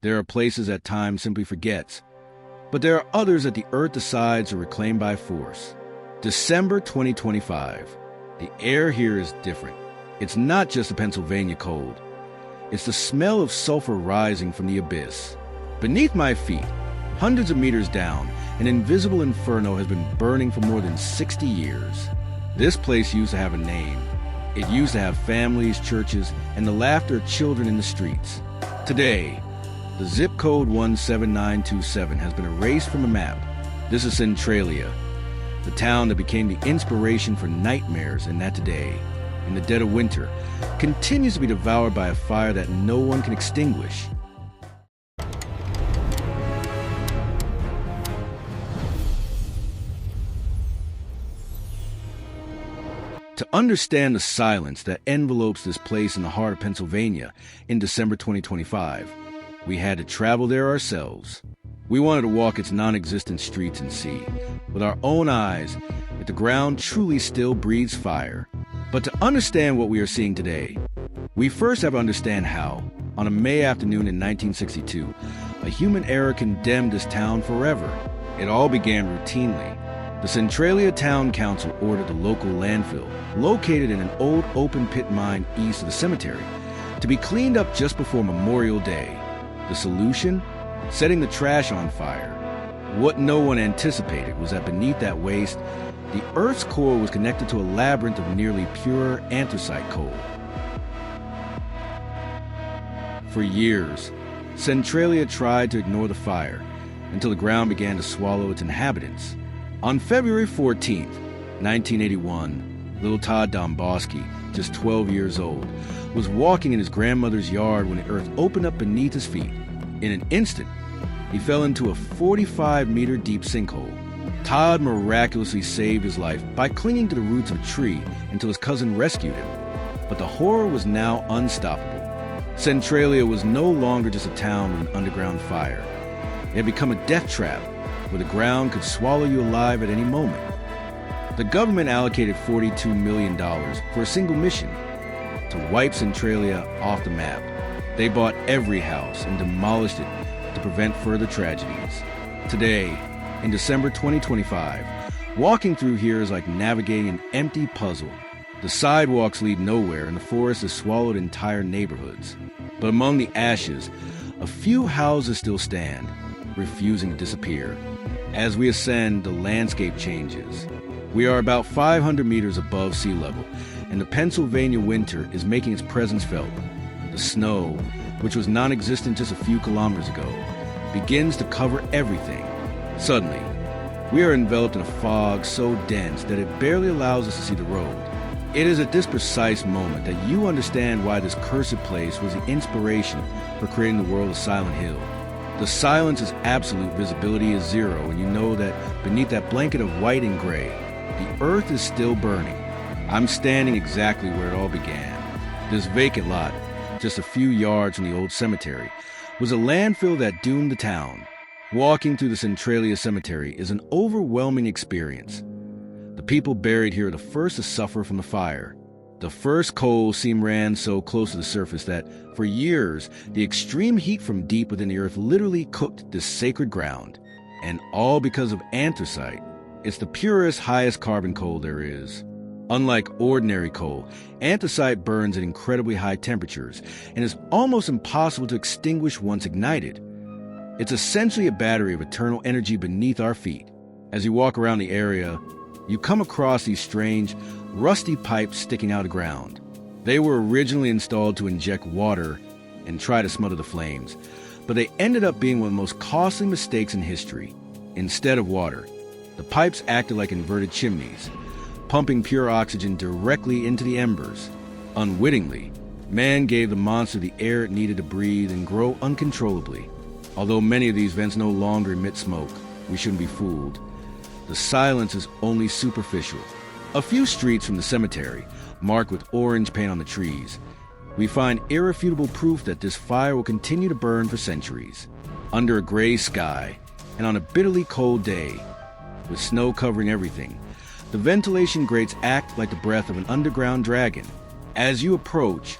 There are places that time simply forgets, but there are others that the earth decides to reclaim by force. December 2025. The air here is different. It's not just the Pennsylvania cold. It's the smell of sulfur rising from the abyss. Beneath my feet, hundreds of meters down, an invisible inferno has been burning for more than 60 years. This place used to have a name. It used to have families, churches, and the laughter of children in the streets. Today, the zip code 17927 has been erased from the map. This is Centralia, the town that became the inspiration for nightmares, and that today, in the dead of winter, continues to be devoured by a fire that no one can extinguish. To understand the silence that envelopes this place in the heart of Pennsylvania in December 2025, we had to travel there ourselves. We wanted to walk its non-existent streets and see, with our own eyes, if the ground truly still breathes fire. But to understand what we are seeing today, we first have to understand how, on a May afternoon in 1962, a human error condemned this town forever. It all began routinely. The Centralia Town Council ordered the local landfill, located in an old open pit mine east of the cemetery, to be cleaned up just before Memorial Day. The solution? Setting the trash on fire. What no one anticipated was that beneath that waste, the Earth's core was connected to a labyrinth of nearly pure anthracite coal. For years, Centralia tried to ignore the fire until the ground began to swallow its inhabitants. On February 14th, 1981, little Todd Domboski, just 12 years old, was walking in his grandmother's yard when the earth opened up beneath his feet. In an instant, he fell into a 45-meter deep sinkhole. Todd miraculously saved his life by clinging to the roots of a tree until his cousin rescued him. But the horror was now unstoppable. Centralia was no longer just a town with an underground fire. It had become a death trap where the ground could swallow you alive at any moment. The government allocated $42 million for a single mission: to wipe Centralia off the map. They bought every house and demolished it to prevent further tragedies. Today, in December 2025, walking through here is like navigating an empty puzzle. The sidewalks lead nowhere and the forest has swallowed entire neighborhoods. But among the ashes, a few houses still stand, refusing to disappear. As we ascend, the landscape changes. We are about 500 meters above sea level, and the Pennsylvania winter is making its presence felt. The snow, which was non-existent just a few kilometers ago, begins to cover everything. Suddenly, we are enveloped in a fog so dense that it barely allows us to see the road. It is at this precise moment that you understand why this cursed place was the inspiration for creating the world of Silent Hill. The silence's absolute visibility is zero, and you know that beneath that blanket of white and gray, the earth is still burning. I'm standing exactly where it all began. This vacant lot, just a few yards from the old cemetery, was a landfill that doomed the town. Walking through the Centralia Cemetery is an overwhelming experience. The people buried here are the first to suffer from the fire. The first coal seam ran so close to the surface that, for years, the extreme heat from deep within the earth literally cooked this sacred ground. And all because of anthracite. It's the purest, highest carbon coal there is. Unlike ordinary coal, anthracite burns at incredibly high temperatures and is almost impossible to extinguish once ignited. It's essentially a battery of eternal energy beneath our feet. As you walk around the area, you come across these strange, rusty pipes sticking out of the ground. They were originally installed to inject water and try to smother the flames, but they ended up being one of the most costly mistakes in history. Instead of water, the pipes acted like inverted chimneys, pumping pure oxygen directly into the embers. Unwittingly, man gave the monster the air it needed to breathe and grow uncontrollably. Although many of these vents no longer emit smoke, we shouldn't be fooled. The silence is only superficial. A few streets from the cemetery, marked with orange paint on the trees, we find irrefutable proof that this fire will continue to burn for centuries. Under a gray sky, and on a bitterly cold day, with snow covering everything, the ventilation grates act like the breath of an underground dragon. As you approach,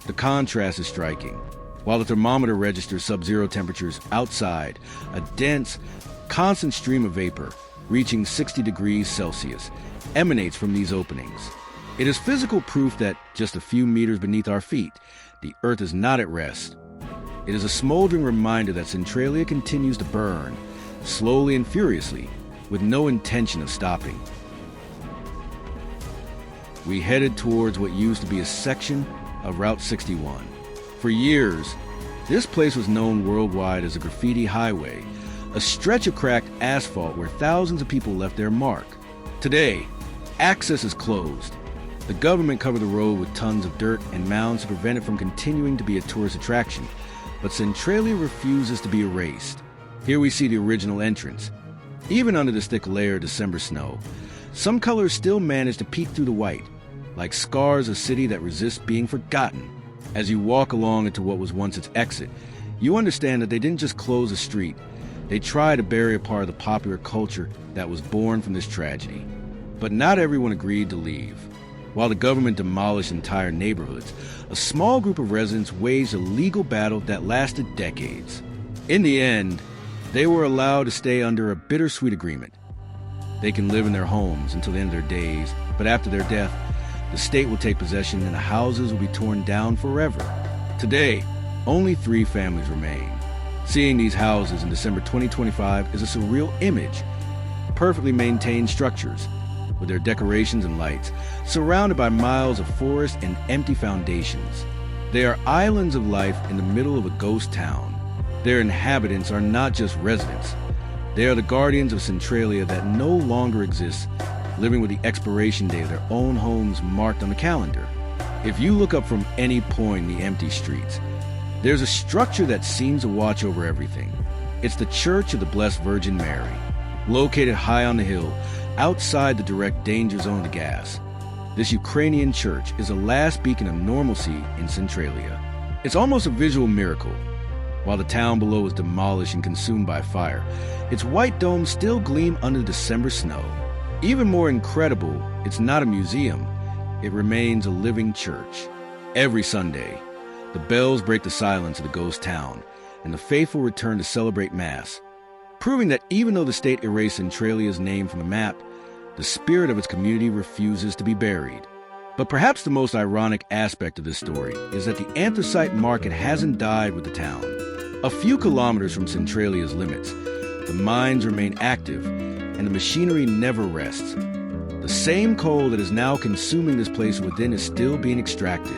the contrast is striking. While the thermometer registers sub-zero temperatures outside, a dense, constant stream of vapor, reaching 60 degrees Celsius, emanates from these openings. It is physical proof that just a few meters beneath our feet, the Earth is not at rest. It is a smoldering reminder that Centralia continues to burn, slowly and furiously, with no intention of stopping. We headed towards what used to be a section of Route 61. For years, this place was known worldwide as a graffiti highway, a stretch of cracked asphalt where thousands of people left their mark. Today, access is closed. The government covered the road with tons of dirt and mounds to prevent it from continuing to be a tourist attraction, but Centralia refuses to be erased. Here we see the original entrance. Even under this thick layer of December snow, some colors still manage to peek through the white, like scars of a city that resists being forgotten. As you walk along into what was once its exit, you understand that they didn't just close a street. They tried to bury a part of the popular culture that was born from this tragedy. But not everyone agreed to leave. While the government demolished entire neighborhoods, a small group of residents waged a legal battle that lasted decades. In the end, they were allowed to stay under a bittersweet agreement. They can live in their homes until the end of their days, but after their death, the state will take possession and the houses will be torn down forever. Today, only 3 families remain. Seeing these houses in December 2025 is a surreal image. Perfectly maintained structures, with their decorations and lights, surrounded by miles of forest and empty foundations. They are islands of life in the middle of a ghost town. Their inhabitants are not just residents. They are the guardians of Centralia that no longer exists, living with the expiration date of their own homes marked on the calendar. If you look up from any point in the empty streets, there's a structure that seems to watch over everything. It's the Church of the Blessed Virgin Mary, located high on the hill, outside the direct danger zone of the gas. This Ukrainian church is the last beacon of normalcy in Centralia. It's almost a visual miracle. While the town below is demolished and consumed by fire, its white domes still gleam under the December snow. Even more incredible, it's not a museum. It remains a living church. Every Sunday, the bells break the silence of the ghost town, and the faithful return to celebrate Mass, proving that even though the state erased Centralia's name from the map, the spirit of its community refuses to be buried. But perhaps the most ironic aspect of this story is that the anthracite market hasn't died with the town. A few kilometers from Centralia's limits, the mines remain active, and the machinery never rests. The same coal that is now consuming this place within is still being extracted.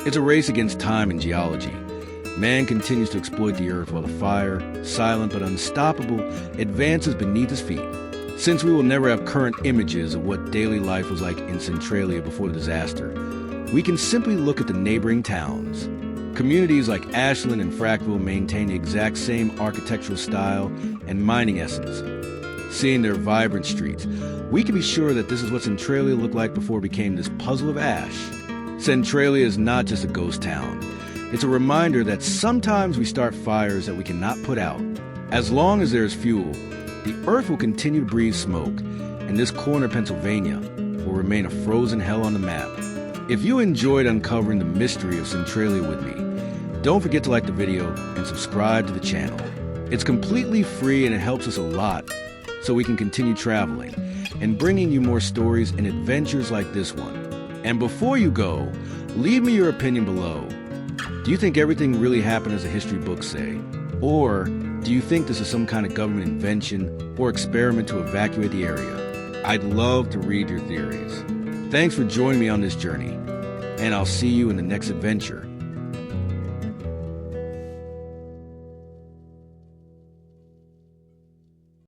It's a race against time and geology. Man continues to exploit the earth while the fire, silent but unstoppable, advances beneath his feet. Since we will never have current images of what daily life was like in Centralia before the disaster, we can simply look at the neighboring towns. Communities like Ashland and Frackville maintain the exact same architectural style and mining essence. Seeing their vibrant streets, we can be sure that this is what Centralia looked like before it became this puzzle of ash. Centralia is not just a ghost town. It's a reminder that sometimes we start fires that we cannot put out. As long as there is fuel, the earth will continue to breathe smoke, and this corner of Pennsylvania will remain a frozen hell on the map. If you enjoyed uncovering the mystery of Centralia with me, don't forget to like the video and subscribe to the channel. It's completely free and it helps us a lot, so we can continue traveling and bringing you more stories and adventures like this one. And before you go, leave me your opinion below. Do you think everything really happened as the history books say? Or do you think this is some kind of government invention or experiment to evacuate the area? I'd love to read your theories. Thanks for joining me on this journey, and I'll see you in the next adventure